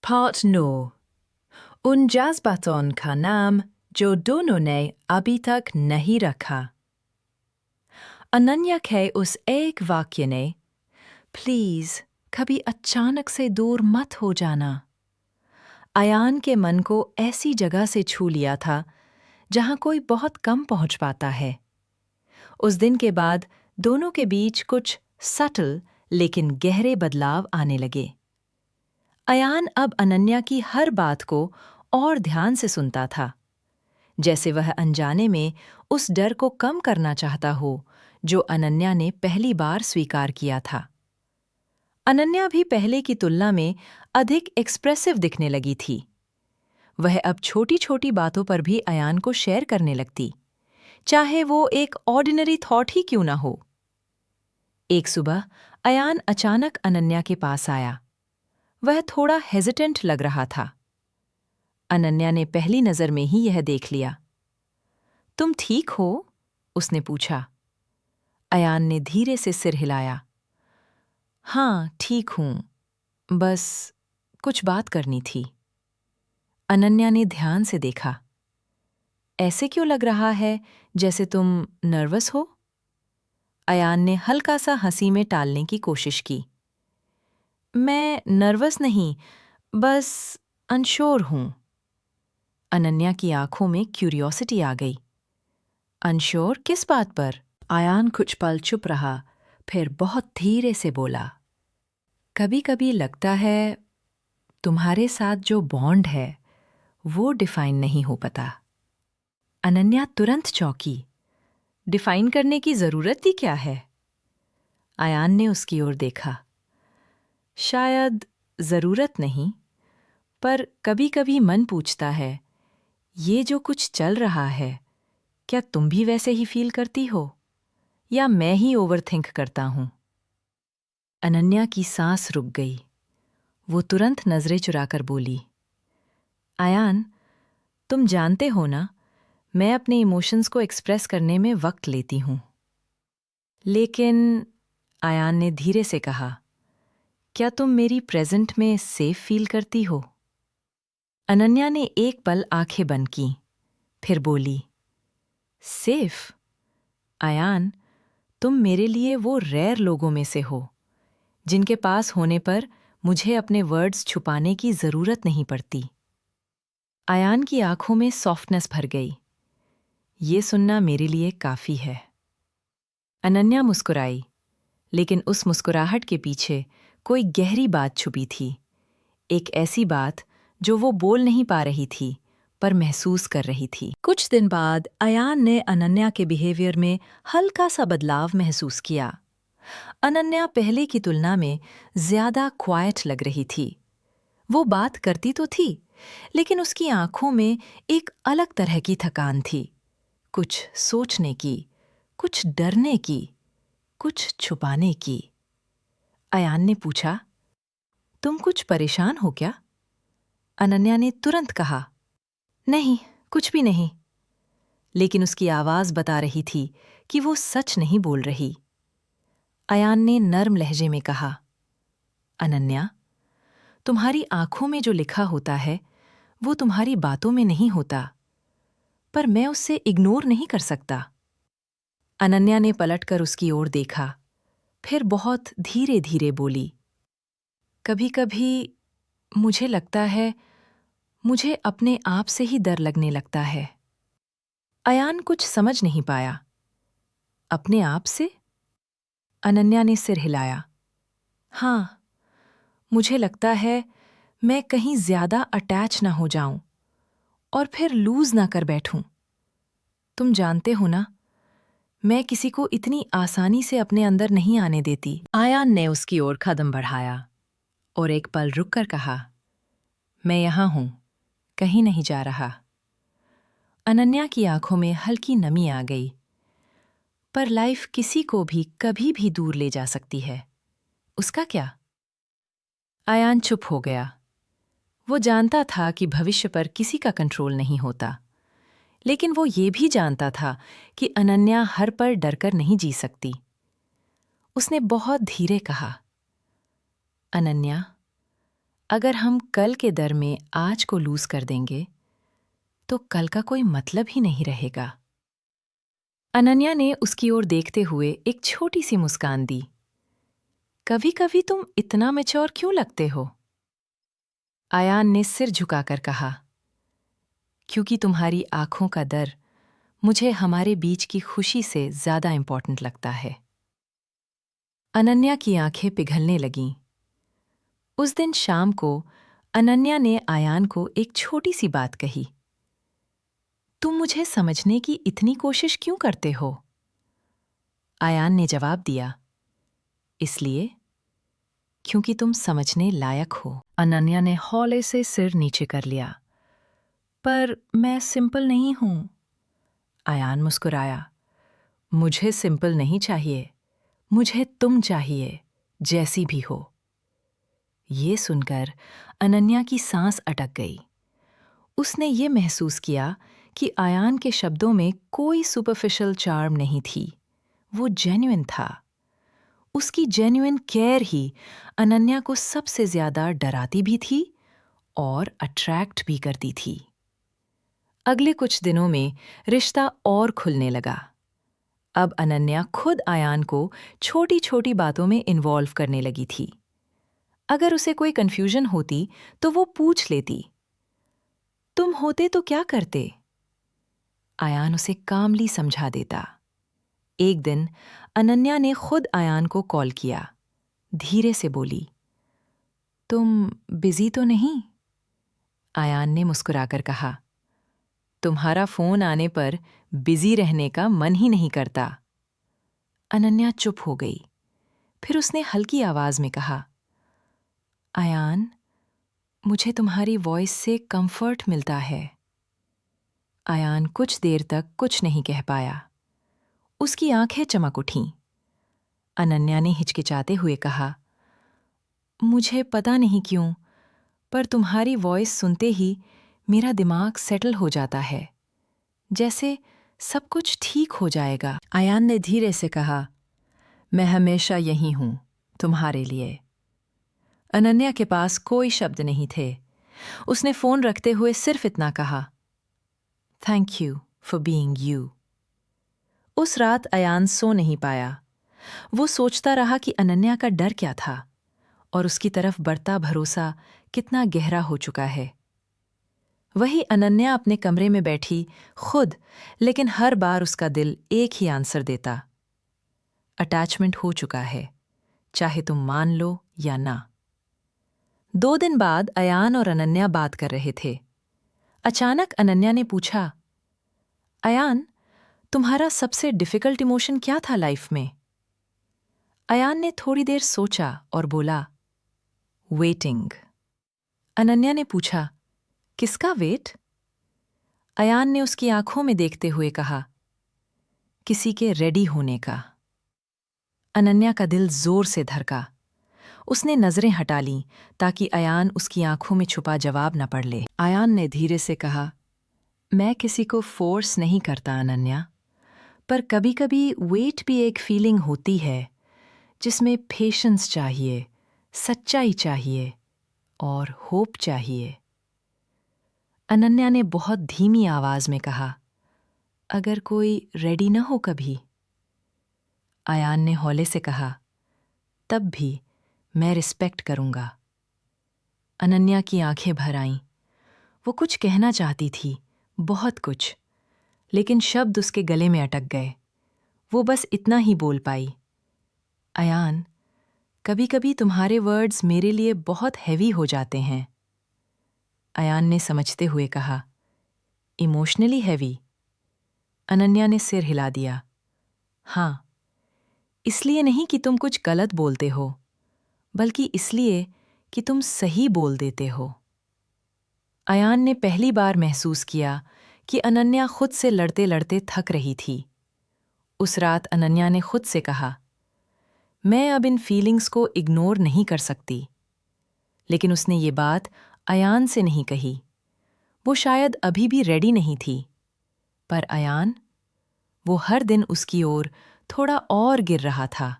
Part 9। उन जज्बातों का नाम जो दोनों ने अभी तक नहीं रखा। अनन्या के उस एक वाक्य ने प्लीज कभी अचानक से दूर मत हो जाना अयान के मन को ऐसी जगह से छू लिया था जहां कोई बहुत कम पहुंच पाता है। उस दिन के बाद दोनों के बीच कुछ सटल लेकिन गहरे बदलाव आने लगे। अयान अब अनन्या की हर बात को और ध्यान से सुनता था, जैसे वह अनजाने में उस डर को कम करना चाहता हो जो अनन्या ने पहली बार स्वीकार किया था। अनन्या भी पहले की तुलना में अधिक एक्सप्रेसिव दिखने लगी थी। वह अब छोटी-छोटी बातों पर भी अयान को शेयर करने लगती, चाहे वो एक ऑर्डिनरी थॉट ही क्यों ना हो। एक सुबह अयान अचानक अनन्या के पास आया। वह थोड़ा हेजिटेंट लग रहा था। अनन्या ने पहली नजर में ही यह देख लिया। तुम ठीक हो? उसने पूछा। अयान ने धीरे से सिर हिलाया। हाँ, ठीक हूं, बस कुछ बात करनी थी। अनन्या ने ध्यान से देखा। ऐसे क्यों लग रहा है जैसे तुम नर्वस हो? अयान ने हल्का सा हंसी में टालने की कोशिश की। मैं नर्वस नहीं, बस अनश्योर हूं। अनन्या की आंखों में क्यूरियोसिटी आ गई। अनश्योर किस बात पर? अयान कुछ पल चुप रहा, फिर बहुत धीरे से बोला। कभी-कभी लगता है तुम्हारे साथ जो बॉन्ड है वो डिफाइन नहीं हो पाता। अनन्या तुरंत चौंकी। डिफाइन करने की जरूरत ही क्या है? अयान ने उसकी ओर देखा। शायद जरूरत नहीं, पर कभी-कभी मन पूछता है, ये जो कुछ चल रहा है, क्या तुम भी वैसे ही फील करती हो? या मैं ही ओवरथिंक करता हूं? अनन्या की सांस रुक गई। वो तुरंत नजरें चुराकर बोली, अयान, तुम जानते हो ना, मैं अपने इमोशंस को एक्सप्रेस करने में वक्त लेती हूं। लेकिन, अयान ने धीरे से कहा, क्या तुम मेरी प्रेजेंट में सेफ फील करती हो? अनन्या ने एक पल आंखें बंद की, फिर बोली, सेफ? अयान, तुम मेरे लिए वो रेयर लोगों में से हो जिनके पास होने पर मुझे अपने वर्ड्स छुपाने की जरूरत नहीं पड़ती। अयान की आंखों में सॉफ्टनेस भर गई। ये सुनना मेरे लिए काफी है। अनन्या मुस्कुराई, लेकिन उस मुस्कुराहट के पीछे कोई गहरी बात छुपी थी। एक ऐसी बात जो वो बोल नहीं पा रही थी, पर महसूस कर रही थी। कुछ दिन बाद अयान ने अनन्या के बिहेवियर में हल्का सा बदलाव महसूस किया। अनन्या पहले की तुलना में ज्यादा क्वाइट लग रही थी। वो बात करती तो थी, लेकिन उसकी आंखों में एक अलग तरह की थकान थी। कुछ सोचने की, कुछ डरने की, कुछ छुपाने की। अयान ने पूछा, तुम कुछ परेशान हो क्या? अनन्या ने तुरंत कहा, नहीं, कुछ भी नहीं। लेकिन उसकी आवाज बता रही थी कि वो सच नहीं बोल रही। अयान ने नर्म लहजे में कहा, अनन्या, तुम्हारी आंखों में जो लिखा होता है वो तुम्हारी बातों में नहीं होता, पर मैं उससे इग्नोर नहीं कर सकता। अनन्या ने पलटकर उसकी ओर देखा, फिर बहुत धीरे धीरे बोली, कभी-कभी मुझे लगता है मुझे अपने आप से ही डर लगने लगता है। अयान कुछ समझ नहीं पाया। अपने आप से? अनन्या ने सिर हिलाया। हाँ, मुझे लगता है मैं कहीं ज्यादा अटैच ना हो जाऊं और फिर लूज ना कर बैठूं। तुम जानते हो ना, मैं किसी को इतनी आसानी से अपने अंदर नहीं आने देती। अयान ने उसकी ओर कदम बढ़ाया और एक पल रुककर कहा, मैं यहां हूं, कहीं नहीं जा रहा। अनन्या की आंखों में हल्की नमी आ गई। पर लाइफ किसी को भी कभी भी दूर ले जा सकती है, उसका क्या? अयान चुप हो गया। वो जानता था कि भविष्य पर किसी का कंट्रोल नहीं होता, लेकिन वो ये भी जानता था कि अनन्या हर पल डरकर नहीं जी सकती। उसने बहुत धीरे कहा, अनन्या, अगर हम कल के दर में आज को लूज कर देंगे तो कल का कोई मतलब ही नहीं रहेगा। अनन्या ने उसकी ओर देखते हुए एक छोटी सी मुस्कान दी। कभी कभी तुम इतना मैच्योर क्यों लगते हो? आयान ने सिर झुकाकर कहा, क्योंकि तुम्हारी आंखों का दर मुझे हमारे बीच की खुशी से ज्यादा इंपॉर्टेंट लगता है। अनन्या की आंखें पिघलने लगीं। उस दिन शाम को अनन्या ने आयान को एक छोटी सी बात कही। तुम मुझे समझने की इतनी कोशिश क्यों करते हो? आयान ने जवाब दिया, इसलिए क्योंकि तुम समझने लायक हो। अनन्या ने हौले से सिर नीचे कर लिया। पर मैं सिंपल नहीं हूं। आयान मुस्कुराया। मुझे सिंपल नहीं चाहिए, मुझे तुम चाहिए, जैसी भी हो। ये सुनकर अनन्या की सांस अटक गई। उसने ये महसूस किया कि आयान के शब्दों में कोई सुपरफिशियल चार्म नहीं थी। वो जेन्युइन था। उसकी जेन्युइन केयर ही अनन्या को सबसे ज्यादा डराती भी थी और अट्रैक्ट भी करती थी। अगले कुछ दिनों में रिश्ता और खुलने लगा। अब अनन्या खुद आयान को छोटी छोटी बातों में इन्वॉल्व करने लगी थी। अगर उसे कोई कंफ्यूजन होती तो वो पूछ लेती, तुम होते तो क्या करते? आयान उसे कामली समझा देता। एक दिन अनन्या ने खुद आयान को कॉल किया। धीरे से बोली, तुम बिजी तो नहीं? आयान ने मुस्कुराकर कहा, तुम्हारा फोन आने पर बिजी रहने का मन ही नहीं करता। अनन्या चुप हो गई। फिर उसने हल्की आवाज में कहा, आयान, मुझे तुम्हारी वॉइस से कंफर्ट मिलता है। आयान कुछ देर तक कुछ नहीं कह पाया। उसकी आंखें चमक उठीं। अनन्या ने हिचकिचाते हुए कहा, मुझे पता नहीं क्यों, पर तुम्हारी वॉइस सुनते ही मेरा दिमाग सेटल हो जाता है, जैसे सब कुछ ठीक हो जाएगा। आयान ने धीरे से कहा, मैं हमेशा यहीं हूं, तुम्हारे लिए। अनन्या के पास कोई शब्द नहीं थे। उसने फोन रखते हुए सिर्फ इतना कहा, thank you for being you. उस रात अयान सो नहीं पाया। वो सोचता रहा कि अनन्या का डर क्या था और उसकी तरफ बढ़ता भरोसा कितना गहरा हो चुका है। वही अनन्या अपने कमरे में बैठी खुद, लेकिन हर बार उसका दिल एक ही आंसर देता, अटैचमेंट हो चुका है, चाहे तुम मान लो या ना। 2 दिन बाद अयान और अनन्या बात कर रहे थे। अचानक अनन्या ने पूछा, अयान, तुम्हारा सबसे डिफिकल्ट इमोशन क्या था लाइफ में? अयान ने थोड़ी देर सोचा और बोला, वेटिंग। अनन्या ने पूछा, किसका वेट? अयान ने उसकी आंखों में देखते हुए कहा, किसी के रेडी होने का। अनन्या का दिल जोर से धड़का। उसने नजरें हटा लीं ताकि अयान उसकी आंखों में छुपा जवाब न पढ़ ले। अयान ने धीरे से कहा, मैं किसी को फोर्स नहीं करता अनन्या, पर कभी-कभी वेट भी एक फीलिंग होती है जिसमें पेशेंस चाहिए, सच्चाई चाहिए और होप चाहिए। अनन्या ने बहुत धीमी आवाज में कहा, अगर कोई रेडी न हो कभी? आयान ने हौले से कहा, तब भी मैं रिस्पेक्ट करूंगा। अनन्या की आंखें भर आईं। वो कुछ कहना चाहती थी, बहुत कुछ, लेकिन शब्द उसके गले में अटक गए। वो बस इतना ही बोल पाई, अयान, कभी-कभी तुम्हारे वर्ड्स मेरे लिए बहुत हैवी हो जाते हैं। अयान ने समझते हुए कहा, इमोशनली हैवी? अनन्या ने सिर हिला दिया। हाँ, इसलिए नहीं कि तुम कुछ गलत बोलते हो, बल्कि इसलिए कि तुम सही बोल देते हो। अयान ने पहली बार महसूस किया कि अनन्या खुद से लड़ते लड़ते थक रही थी। उस रात अनन्या ने खुद से कहा, मैं अब इन फीलिंग्स को इग्नोर नहीं कर सकती। लेकिन उसने ये बात अयान से नहीं कही। वो शायद अभी भी रेडी नहीं थी। पर अयान, वो हर दिन उसकी ओर थोड़ा और गिर रहा था,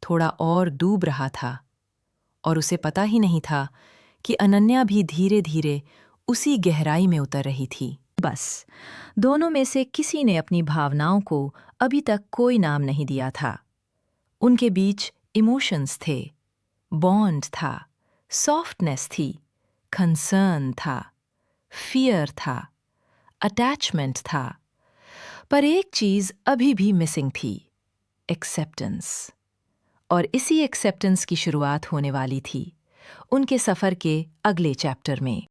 थोड़ा और डूब रहा था, और उसे पता ही नहीं था कि अनन्या भी धीरे धीरे उसी गहराई में उतर रही थी। बस दोनों में से किसी ने अपनी भावनाओं को अभी तक कोई नाम नहीं दिया था। उनके बीच इमोशंस थे, बॉन्ड था, सॉफ्टनेस थी, कंसर्न था, फियर था, अटैचमेंट था, पर एक चीज अभी भी मिसिंग थी, एक्सेप्टेंस। और इसी एक्सेप्टेंस की शुरुआत होने वाली थी उनके सफर के अगले चैप्टर में।